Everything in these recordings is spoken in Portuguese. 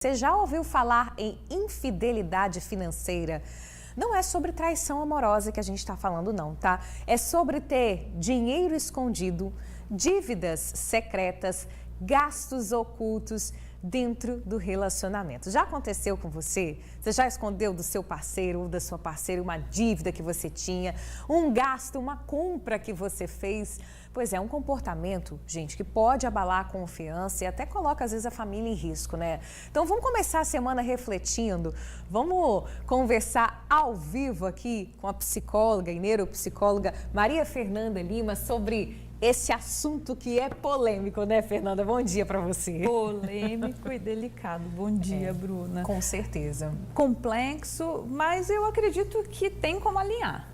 Você já ouviu falar em infidelidade financeira? Não é sobre traição amorosa que a gente está falando não, tá? É sobre ter dinheiro escondido, dívidas secretas, gastos ocultos dentro do relacionamento. Já aconteceu com você? Você já escondeu do seu parceiro ou da sua parceira uma dívida que você tinha, um gasto, uma compra que você fez? Pois é, um comportamento, gente, que pode abalar a confiança e até coloca, às vezes, a família em risco, né? Então, vamos começar a semana refletindo, vamos conversar ao vivo aqui com a psicóloga e neuropsicóloga Maria Fernanda Lima sobre esse assunto que é polêmico, né, Fernanda? Bom dia para você. Polêmico e delicado. Bom dia, Bruna. Com certeza. Complexo, mas eu acredito que tem como alinhar.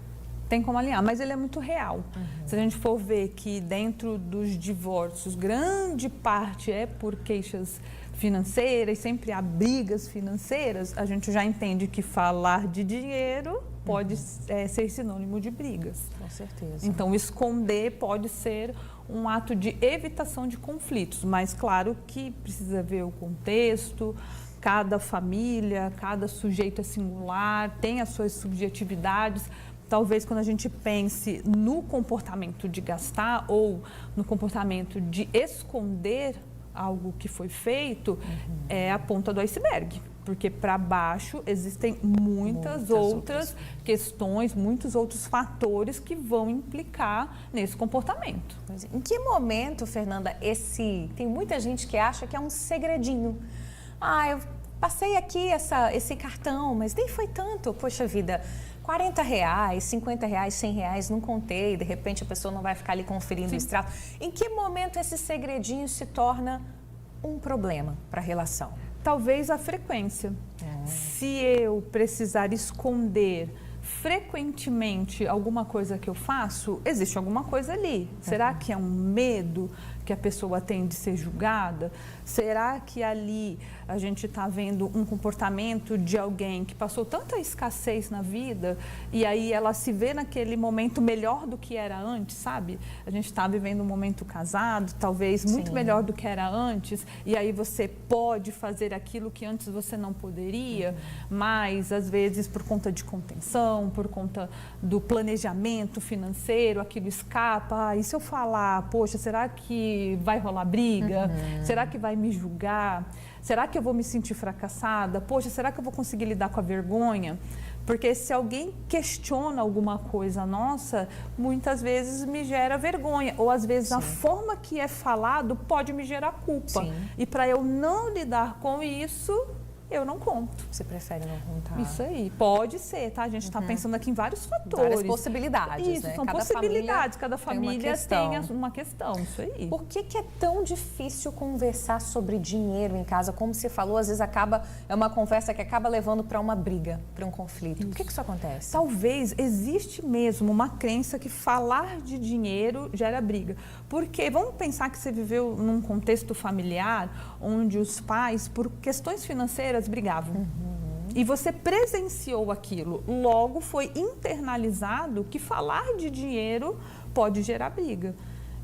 Tem como alinhar, mas ele é muito real. Se a gente for ver que dentro dos divórcios, grande parte é por queixas financeiras, sempre há brigas financeiras, a gente já entende que falar de dinheiro pode ser sinônimo de brigas. Com certeza. Então, esconder pode ser um ato de evitação de conflitos, mas claro que precisa ver o contexto, cada família, cada sujeito é singular, tem as suas subjetividades. Talvez quando a gente pense no comportamento de gastar ou no comportamento de esconder algo que foi feito, é a ponta do iceberg. Porque para baixo existem muitas outras questões, muitos outros fatores que vão implicar nesse comportamento. Em que momento, Fernanda, tem muita gente que acha que é um segredinho. Eu passei aqui esse cartão, mas nem foi tanto, poxa vida, R$40, R$50, R$100, não contei, de repente a pessoa não vai ficar ali conferindo o extrato. Em que momento esse segredinho se torna um problema para a relação? Talvez a frequência. Se eu precisar esconder frequentemente alguma coisa que eu faço, existe alguma coisa ali. Será que é um medo que a pessoa tem de ser julgada? Será que ali a gente está vendo um comportamento de alguém que passou tanta escassez na vida e aí ela se vê naquele momento melhor do que era antes, sabe? A gente está vivendo um momento casado, talvez muito melhor do que era antes, e aí você pode fazer aquilo que antes você não poderia, mas às vezes por conta de contenção, por conta do planejamento financeiro, aquilo escapa. E se eu falar, poxa, será que vai rolar briga? Será que vai me julgar? Será que eu vou me sentir fracassada? Poxa, será que eu vou conseguir lidar com a vergonha? Porque se alguém questiona alguma coisa nossa, muitas vezes me gera vergonha. Ou às vezes a forma que é falado pode me gerar culpa. E para eu não lidar com isso, eu não conto. Você prefere não contar? Isso aí, pode ser, tá? A gente está pensando aqui em vários fatores. Várias possibilidades, isso, né? são possibilidades, cada família tem uma questão, isso aí. Por que é tão difícil conversar sobre dinheiro em casa? Como você falou, às vezes é uma conversa que acaba levando para uma briga, para um conflito. Por que isso acontece? Talvez existe mesmo uma crença que falar de dinheiro gera briga. Porque vamos pensar que você viveu num contexto familiar onde os pais, por questões financeiras, brigavam. E você presenciou aquilo, logo foi internalizado que falar de dinheiro pode gerar briga.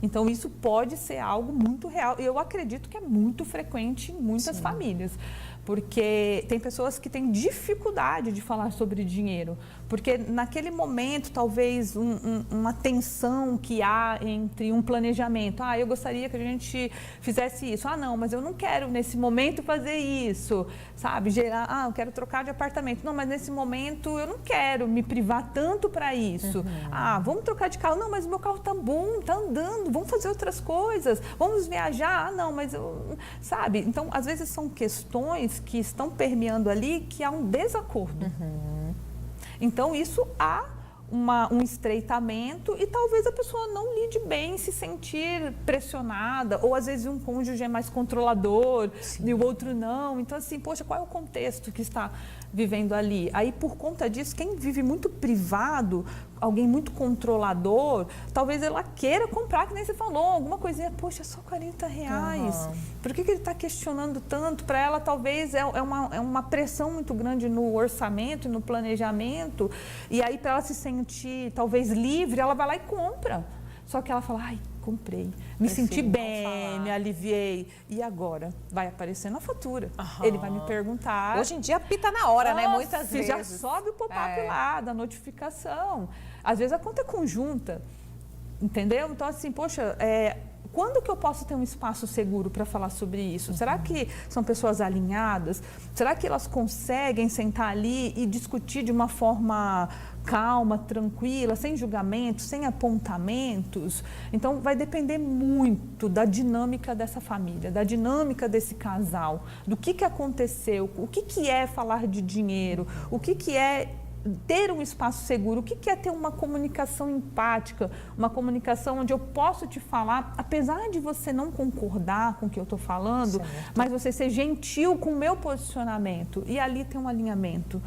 Então isso pode ser algo muito real. Eu acredito que é muito frequente em muitas famílias. Porque tem pessoas que têm dificuldade de falar sobre dinheiro. Porque naquele momento, talvez uma tensão que há entre um planejamento. Eu gostaria que a gente fizesse isso. Não, mas eu não quero nesse momento fazer isso. Sabe? Eu quero trocar de apartamento. Não, mas nesse momento eu não quero me privar tanto para isso. Vamos trocar de carro. Não, mas o meu carro tá bom, tá andando. Vamos fazer outras coisas. Vamos viajar. Não, mas sabe? Então, às vezes são questões que estão permeando ali que há um desacordo. Então, isso há um estreitamento e talvez a pessoa não lide bem, se sentir pressionada, ou às vezes um cônjuge é mais controlador e o outro não. Então, assim, poxa, qual é o contexto que está vivendo ali? Aí, por conta disso, quem vive muito privado, alguém muito controlador, talvez ela queira comprar, que nem você falou, alguma coisinha, poxa, só R$40. Por que ele está questionando tanto? Para ela, talvez, é uma pressão muito grande no orçamento, no planejamento, e aí, para ela se sentir, talvez, livre, ela vai lá e compra. Só que ela fala, ai, comprei, me senti bem, me aliviei. E agora? Vai aparecer na fatura. Ele vai me perguntar. Hoje em dia apita na hora, né? Muitas vezes. Já sobe o pop-up lá da notificação. Às vezes a conta é conjunta, entendeu? Então, assim, poxa, quando que eu posso ter um espaço seguro para falar sobre isso? Será que são pessoas alinhadas? Será que elas conseguem sentar ali e discutir de uma forma calma, tranquila, sem julgamentos, sem apontamentos? Então, vai depender muito da dinâmica dessa família, da dinâmica desse casal, do que aconteceu, o que é falar de dinheiro, o que é ter um espaço seguro, o que é ter uma comunicação empática, uma comunicação onde eu posso te falar, apesar de você não concordar com o que eu estou falando, mas você ser gentil com o meu posicionamento. E ali tem um alinhamento.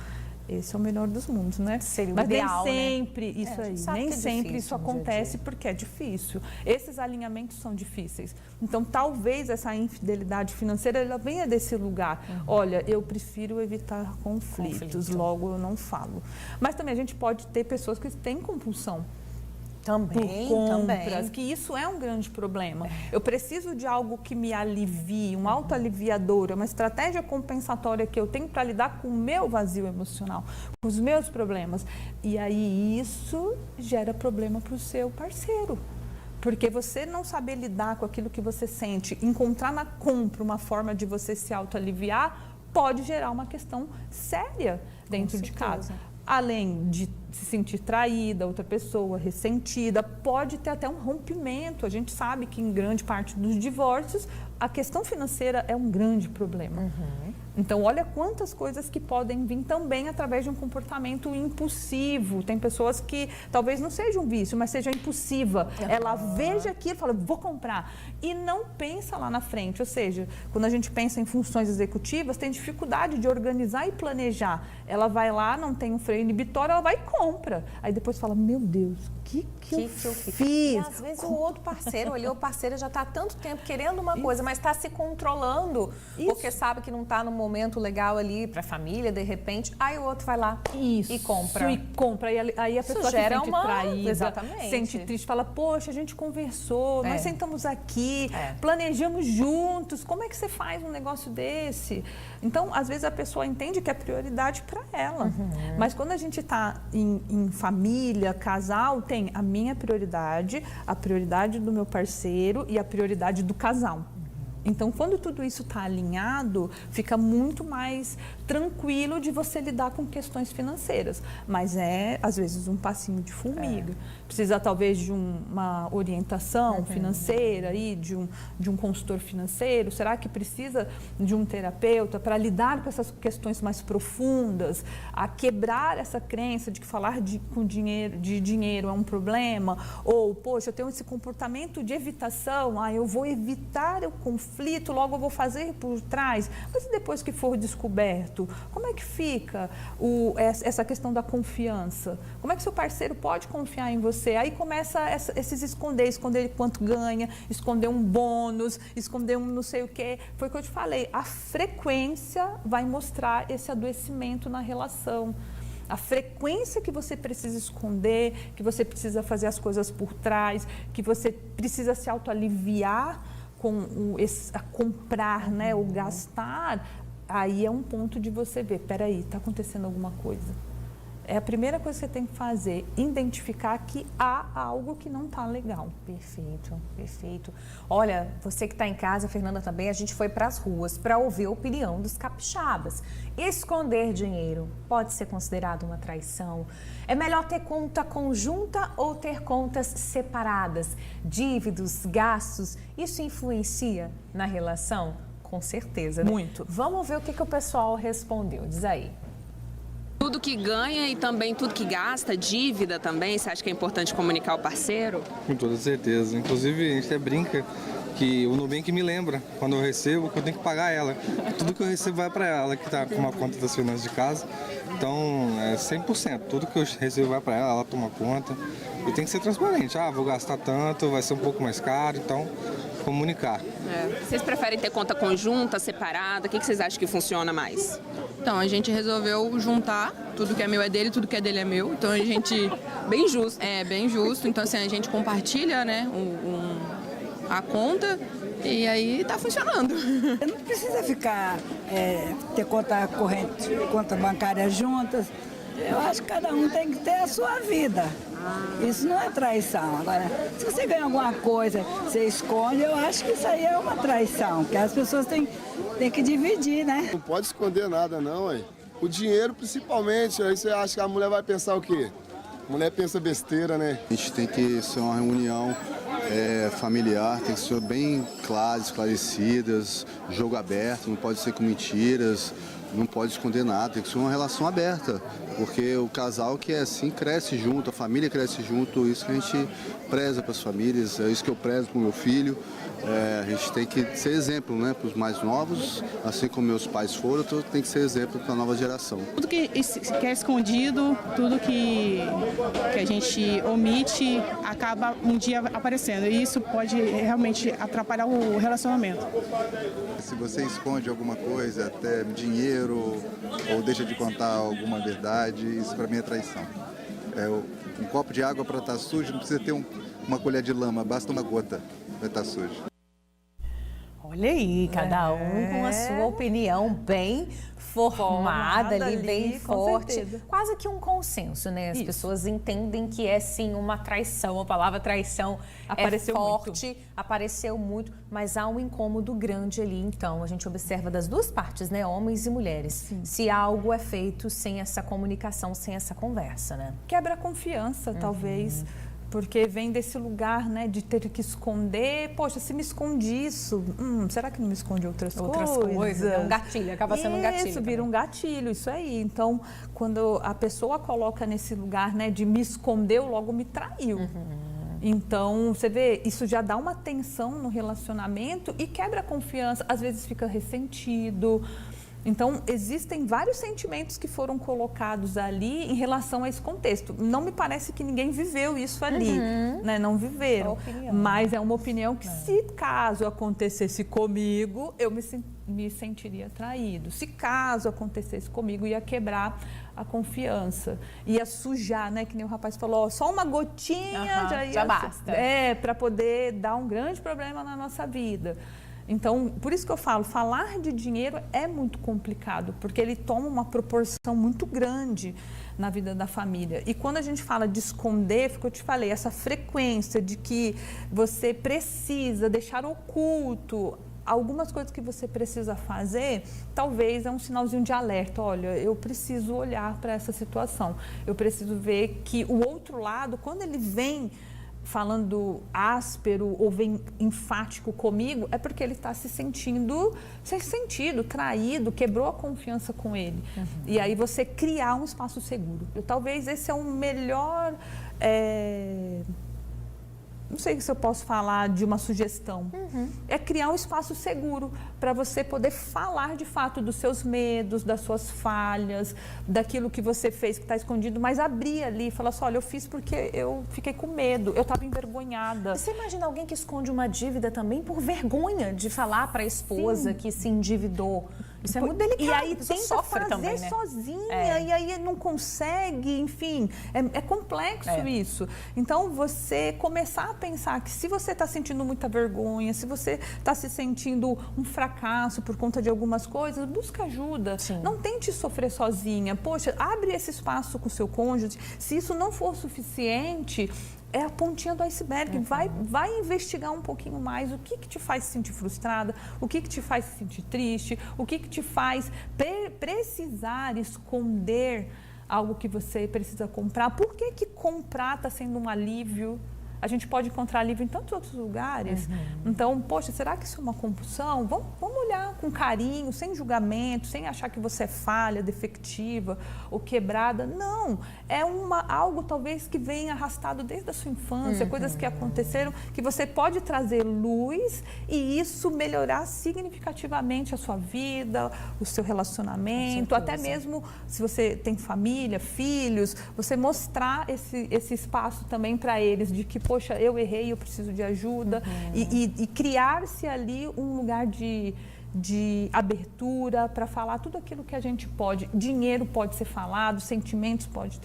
Esse é o melhor dos mundos, né? Seria o mas ideal, nem sempre isso aí, nem sempre difícil, isso acontece porque é difícil. Esses alinhamentos são difíceis. Então, talvez essa infidelidade financeira ela venha desse lugar. Olha, eu prefiro evitar conflitos, logo eu não falo. Mas também a gente pode ter pessoas que têm compulsão. Também, por compras, que isso é um grande problema. Eu preciso de algo que me alivie, um autoaliviador, uma estratégia compensatória que eu tenho para lidar com o meu vazio emocional, com os meus problemas. E aí isso gera problema para o seu parceiro. Porque você não saber lidar com aquilo que você sente, encontrar na compra uma forma de você se autoaliviar, pode gerar uma questão séria dentro de casa. Além de se sentir traída, outra pessoa ressentida, pode ter até um rompimento. A gente sabe que em grande parte dos divórcios, a questão financeira é um grande problema. Então, olha quantas coisas que podem vir também através de um comportamento impulsivo. Tem pessoas que talvez não seja um vício, mas seja impulsiva. Ela veja aquilo e fala, vou comprar. E não pensa lá na frente. Ou seja, quando a gente pensa em funções executivas, tem dificuldade de organizar e planejar. Ela vai lá, não tem um freio inibitório, ela vai e compra. Aí depois fala, meu Deus, o que eu fiz? E às vezes o outro parceiro, o parceiro já está há tanto tempo querendo uma coisa, mas está se controlando, porque sabe que não está no momento legal ali para a família, de repente, aí o outro vai lá e compra. E aí a pessoa se sente traída, exatamente, sente triste, fala, poxa, a gente conversou, nós sentamos aqui, planejamos juntos, como é que você faz um negócio desse? Então, às vezes a pessoa entende que é prioridade para ela, mas quando a gente está em família, casal, tem a minha prioridade, a prioridade do meu parceiro e a prioridade do casal. Então, quando tudo isso está alinhado, fica muito mais tranquilo de você lidar com questões financeiras. Mas às vezes, um passinho de formiga. Precisa, talvez, de uma orientação financeira, aí, de um consultor financeiro. Será que precisa de um terapeuta para lidar com essas questões mais profundas? A quebrar essa crença de que falar de dinheiro é um problema? Ou, poxa, eu tenho esse comportamento de evitação, eu vou evitar o conflito, logo eu vou fazer por trás. Mas e depois que for descoberto? Como é que fica essa questão da confiança? Como é que seu parceiro pode confiar em você? Aí começa esses esconder quanto ganha, esconder um bônus, esconder um não sei o quê. Foi o que eu te falei, a frequência vai mostrar esse adoecimento na relação. A frequência que você precisa esconder, que você precisa fazer as coisas por trás, que você precisa se autoaliviar a comprar, né, ou gastar, aí é um ponto de você ver, peraí, está acontecendo alguma coisa. É a primeira coisa que você tem que fazer, identificar que há algo que não está legal. Perfeito, perfeito. Olha, você que está em casa, Fernanda também, a gente foi para as ruas para ouvir a opinião dos capixabas. Esconder dinheiro pode ser considerado uma traição? É melhor ter conta conjunta ou ter contas separadas? Dívidas, gastos, isso influencia na relação? Com certeza, né? Muito. Vamos ver o que o pessoal respondeu. Diz aí. Tudo que ganha e também tudo que gasta, dívida também, você acha que é importante comunicar ao parceiro? Com toda certeza. Inclusive, a gente até brinca que o Nubank me lembra, quando eu recebo, que eu tenho que pagar ela. Tudo que eu recebo vai para ela, que está com uma conta das finanças de casa. Então, é 100%. Tudo que eu recebo vai para ela toma conta. E tem que ser transparente. Vou gastar tanto, vai ser um pouco mais caro. Então, comunicar. Vocês preferem ter conta conjunta, separada? O que vocês acham que funciona mais? Então, a gente resolveu juntar, tudo que é meu é dele, tudo que é dele é meu. Então, a gente... Bem justo. É, bem justo. Então, assim, a gente compartilha, né, a conta e aí tá funcionando. Não precisa ficar, ter conta corrente, conta bancária juntas. Eu acho que cada um tem que ter a sua vida. Isso não é traição. Agora, se você ganha alguma coisa, você esconde, eu acho que isso aí é uma traição, porque as pessoas têm que dividir, né? Não pode esconder nada, não, hein? O dinheiro, principalmente, aí você acha que a mulher vai pensar o quê? A mulher pensa besteira, né? A gente tem que ser uma reunião familiar, tem que ser bem claras, esclarecidas, jogo aberto, não pode ser com mentiras, não pode esconder nada, tem que ser uma relação aberta, porque o casal que é assim cresce junto, a família cresce junto, isso que a gente preza para as famílias, é isso que eu prezo para o meu filho. A gente tem que ser exemplo, né, para os mais novos, assim como meus pais foram, tem que ser exemplo para a nova geração. Tudo que é escondido, tudo que a gente omite, acaba um dia aparecendo. E isso pode realmente atrapalhar o relacionamento. Se você esconde alguma coisa, até dinheiro, ou deixa de contar alguma verdade, isso para mim é traição. Um copo de água para estar sujo não precisa ter uma colher de lama, basta uma gota para estar sujo. Olha aí, cada um com a sua opinião bem formada ali, bem forte. Certeza. Quase que um consenso, né? As pessoas entendem que é sim uma traição. A palavra traição Apareceu é forte, apareceu muito, mas há um incômodo grande ali. Então, a gente observa das duas partes, né? Homens e mulheres. Sim. Se algo é feito sem essa comunicação, sem essa conversa, né? Quebra a confiança, talvez. Porque vem desse lugar, né, de ter que esconder. Poxa, se me esconde isso, será que não me esconde outras coisas? É um gatilho, acaba sendo um gatilho. Isso, vira um gatilho, isso aí. Então, quando a pessoa coloca nesse lugar, né, de me esconder, logo me traiu. Então, você vê, isso já dá uma tensão no relacionamento e quebra a confiança. Às vezes fica ressentido. Então, existem vários sentimentos que foram colocados ali em relação a esse contexto. Não me parece que ninguém viveu isso ali, né? Não viveram. Mas é uma opinião que, se caso acontecesse comigo, eu me sentiria traído. Se caso acontecesse comigo, ia quebrar a confiança. Ia sujar, né? Que nem o rapaz falou, só uma gotinha já basta. Para poder dar um grande problema na nossa vida. Então, por isso que eu falo, falar de dinheiro é muito complicado, porque ele toma uma proporção muito grande na vida da família. E quando a gente fala de esconder, foi o que eu te falei, essa frequência de que você precisa deixar oculto algumas coisas que você precisa fazer, talvez é um sinalzinho de alerta. Olha, eu preciso olhar para essa situação. Eu preciso ver que o outro lado, quando ele vem falando áspero ou vem enfático comigo, é porque ele está se sentindo sem sentido, traído, quebrou a confiança com ele. E aí você criar um espaço seguro. Talvez esse é o melhor... Não sei se eu posso falar de uma sugestão. É criar um espaço seguro para você poder falar de fato dos seus medos, das suas falhas, daquilo que você fez que está escondido, mas abrir ali e falar assim, olha, eu fiz porque eu fiquei com medo, eu estava envergonhada. Você imagina alguém que esconde uma dívida também por vergonha de falar para a esposa que se endividou? Isso é muito delicado. E aí tenta tenta fazer também, né? sozinha, e aí não consegue, enfim, é complexo isso. Então, você começar a pensar que se você está sentindo muita vergonha, se você está se sentindo um fracasso por conta de algumas coisas, busca ajuda. Não tente sofrer sozinha. Poxa, abre esse espaço com o seu cônjuge. Se isso não for suficiente, é a pontinha do iceberg. Vai investigar um pouquinho mais o que te faz se sentir frustrada, o que te faz se sentir triste, o que te faz precisar esconder algo que você precisa comprar. Por que comprar está sendo um alívio? A gente pode encontrar alívio em tantos outros lugares. Então, poxa, será que isso é uma compulsão? Vamos olhar com carinho, sem julgamento, sem achar que você é falha, defectiva ou quebrada. Não, é algo talvez que vem arrastado desde a sua infância, coisas que aconteceram, que você pode trazer luz e isso melhorar significativamente a sua vida, o seu relacionamento, até mesmo se você tem família, filhos, você mostrar esse espaço também para eles de que, poxa, eu errei, eu preciso de ajuda. E criar-se ali um lugar de abertura para falar tudo aquilo que a gente pode. Dinheiro pode ser falado, sentimentos pode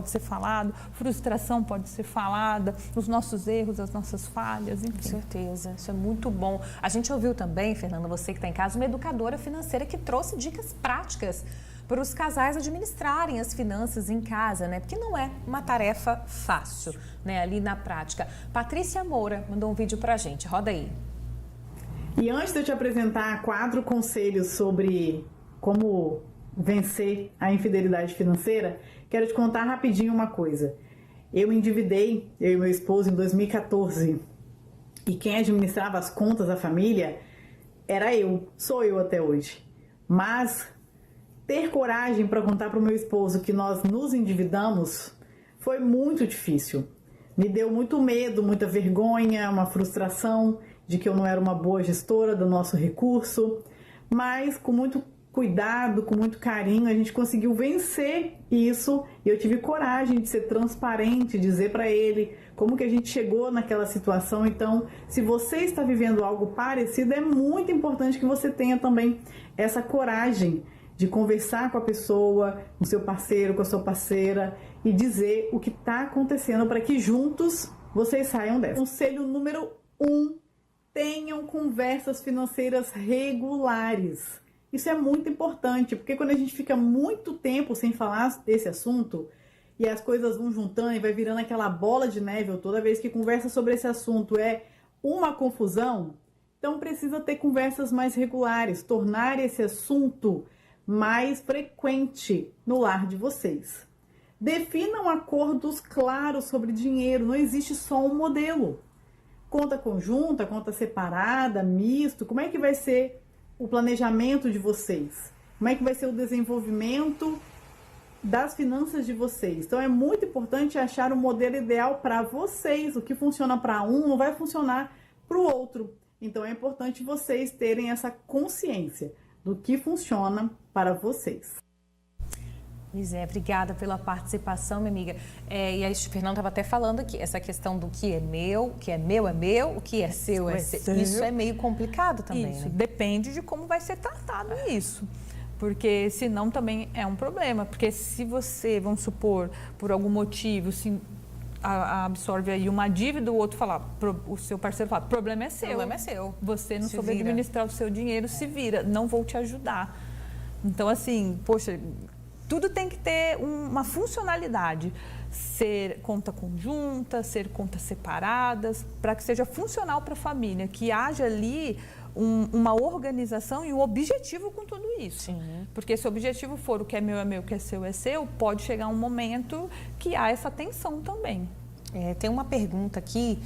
ser falado, frustração pode ser falada, os nossos erros, as nossas falhas, enfim. Com certeza, isso é muito bom. A gente ouviu também, Fernanda, você que está em casa, uma educadora financeira que trouxe dicas práticas para os casais administrarem as finanças em casa, né? Porque não é uma tarefa fácil, né? Ali na prática. Patrícia Moura mandou um vídeo para a gente, roda aí. E antes de eu te apresentar 4 conselhos sobre como vencer a infidelidade financeira, quero te contar rapidinho uma coisa. Eu me endividei, eu e meu esposo, em 2014. E quem administrava as contas da família era eu, sou eu até hoje. Mas ter coragem para contar para o meu esposo que nós nos endividamos foi muito difícil. Me deu muito medo, muita vergonha, uma frustração de que eu não era uma boa gestora do nosso recurso, mas com muito cuidado, com muito carinho, a gente conseguiu vencer isso e eu tive coragem de ser transparente, dizer para ele como que a gente chegou naquela situação. Então, se você está vivendo algo parecido, é muito importante que você tenha também essa coragem de conversar com a pessoa, com o seu parceiro, com a sua parceira e dizer o que está acontecendo para que juntos vocês saiam dessa. Conselho número 1. Tenham conversas financeiras regulares. Isso é muito importante, porque quando a gente fica muito tempo sem falar desse assunto e as coisas vão juntando e vai virando aquela bola de neve, toda vez que conversa sobre esse assunto é uma confusão, então precisa ter conversas mais regulares, tornar esse assunto mais frequente no lar de vocês. Definam acordos claros sobre dinheiro, não existe só um modelo. Conta conjunta, conta separada, misto, como é que vai ser o planejamento de vocês? Como é que vai ser o desenvolvimento das finanças de vocês? Então é muito importante achar o modelo ideal para vocês. O que funciona para um não vai funcionar para o outro. Então é importante vocês terem essa consciência do que funciona para vocês. Pois é, obrigada pela participação, minha amiga. E a Fernanda estava até falando aqui, essa questão do que é meu, é meu, o que é seu é seu. Isso é meio complicado também, isso, né? Depende de como vai ser tratado isso. Porque senão também é um problema. Porque se você, vamos supor, por algum motivo, se absorve aí uma dívida, o outro falar, o seu parceiro fala, problema é seu. Problema é seu. Você não Se soube vira. administrar o seu dinheiro, se vira, não vou te ajudar. Então, assim, poxa, tudo tem que ter uma funcionalidade, ser conta conjunta, ser contas separadas, para que seja funcional para a família, que haja ali uma organização e um objetivo com tudo isso. Sim. Porque se o objetivo for o que é meu, o que é seu, pode chegar um momento que há essa tensão também. Tem uma pergunta aqui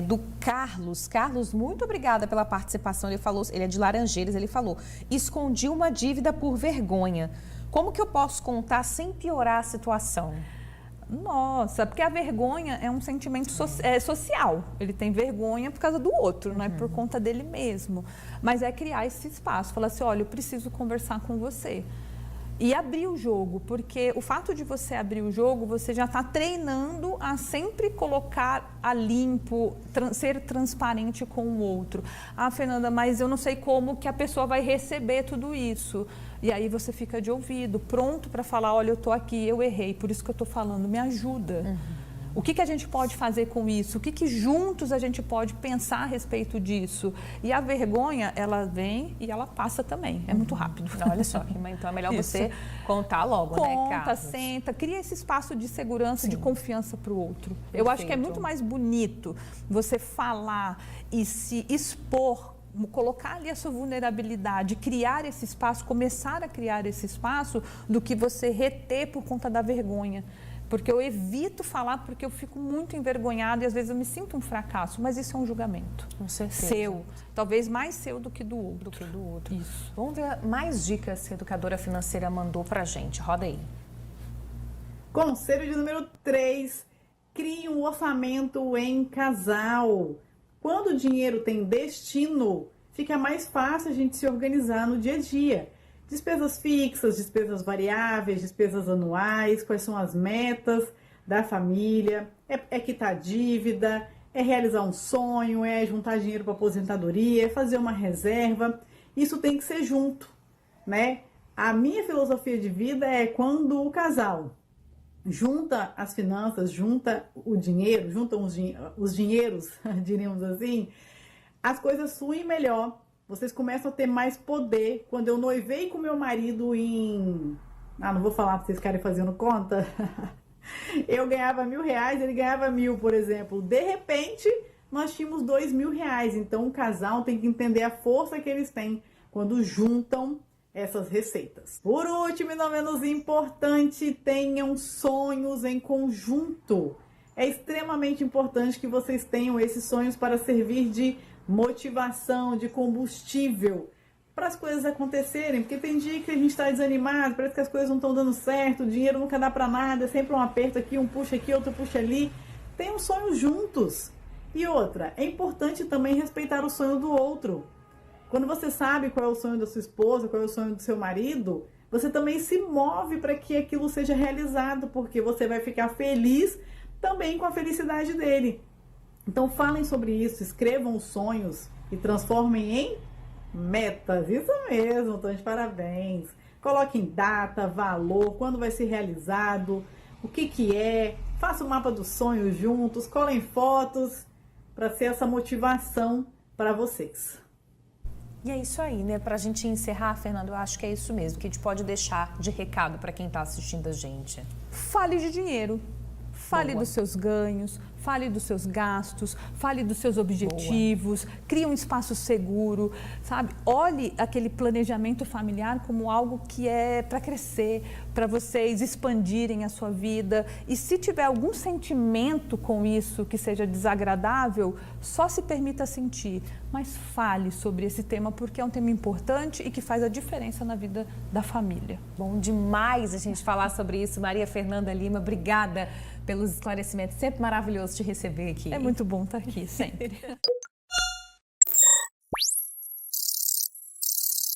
do Carlos. Carlos, muito obrigada pela participação. Ele é de Laranjeiras, ele falou, escondi uma dívida por vergonha. Como que eu posso contar sem piorar a situação? Nossa, porque a vergonha é um sentimento social. Ele tem vergonha por causa do outro, não é por conta dele mesmo. Mas é criar esse espaço, falar assim, olha, eu preciso conversar com você. E abrir o jogo, porque o fato de você abrir o jogo, você já está treinando a sempre colocar a limpo, ser transparente com o outro. Ah, Fernanda, mas eu não sei como que a pessoa vai receber tudo isso. E aí você fica de ouvido, pronto para falar, olha, eu estou aqui, eu errei, por isso que eu estou falando, me ajuda. O que a gente pode fazer com isso? O que juntos a gente pode pensar a respeito disso? E a vergonha, ela vem e ela passa também. É muito rápido. Olha só, então é melhor você contar logo, né, Carlos? Conta, senta, cria esse espaço de segurança, de confiança para o outro. Perfeito. Eu acho que é muito mais bonito você falar e se expor, colocar ali a sua vulnerabilidade, criar esse espaço, começar a criar esse espaço, do que você reter por conta da vergonha. Porque eu evito falar porque eu fico muito envergonhada e às vezes eu me sinto um fracasso, mas isso é um julgamento. Com certeza. Seu, talvez mais seu do que do outro. Isso. Vamos ver mais dicas que a educadora financeira mandou pra gente. Roda aí. Conselho de número 3. Crie um orçamento em casal. Quando o dinheiro tem destino, fica mais fácil a gente se organizar no dia a dia. Despesas fixas, despesas variáveis, despesas anuais, quais são as metas. da família, é quitar dívida, é realizar um sonho, é juntar dinheiro para aposentadoria, é fazer uma reserva. Isso tem que ser junto, né? A minha filosofia de vida é quando o casal junta as finanças, junta o dinheiro, juntam os dinheiros, diríamos assim, as coisas fluem melhor. Vocês começam a ter mais poder. Quando eu noivei com meu marido em... não vou falar para vocês ficarem fazendo conta. Eu ganhava R$1.000, ele ganhava 1.000, por exemplo. De repente, nós tínhamos R$2.000. Então, o casal tem que entender a força que eles têm quando juntam essas receitas. Por último e não menos importante, tenham sonhos em conjunto. É extremamente importante que vocês tenham esses sonhos para servir de motivação, de combustível para as coisas acontecerem, porque tem dia que a gente está desanimado, parece que as coisas não estão dando certo, o dinheiro nunca dá para nada, é sempre um aperto aqui, um puxa aqui, outro puxa ali. Tenham sonhos juntos. E outra, é importante também respeitar o sonho do outro. Quando você sabe qual é o sonho da sua esposa, qual é o sonho do seu marido, você também se move para que aquilo seja realizado, porque você vai ficar feliz também com a felicidade dele. Então falem sobre isso, escrevam os sonhos e transformem em metas. Isso mesmo, então de parabéns. Coloquem data, valor, quando vai ser realizado, o que é, faça o mapa dos sonhos juntos, colhem fotos para ser essa motivação para vocês. E é isso aí, né? Pra gente encerrar, Fernando, eu acho que é isso mesmo que a gente pode deixar de recado para quem tá assistindo a gente. Fale de dinheiro. Fale dos seus ganhos, fale dos seus gastos, fale dos seus objetivos, crie um espaço seguro, sabe? Olhe aquele planejamento familiar como algo que é para crescer, para vocês expandirem a sua vida. E se tiver algum sentimento com isso que seja desagradável, só se permita sentir. Mas fale sobre esse tema porque é um tema importante e que faz a diferença na vida da família. Bom demais a gente falar sobre isso. Maria Fernanda Lima, obrigada pelos esclarecimentos. Sempre maravilhoso te receber aqui. É muito bom estar aqui, sempre.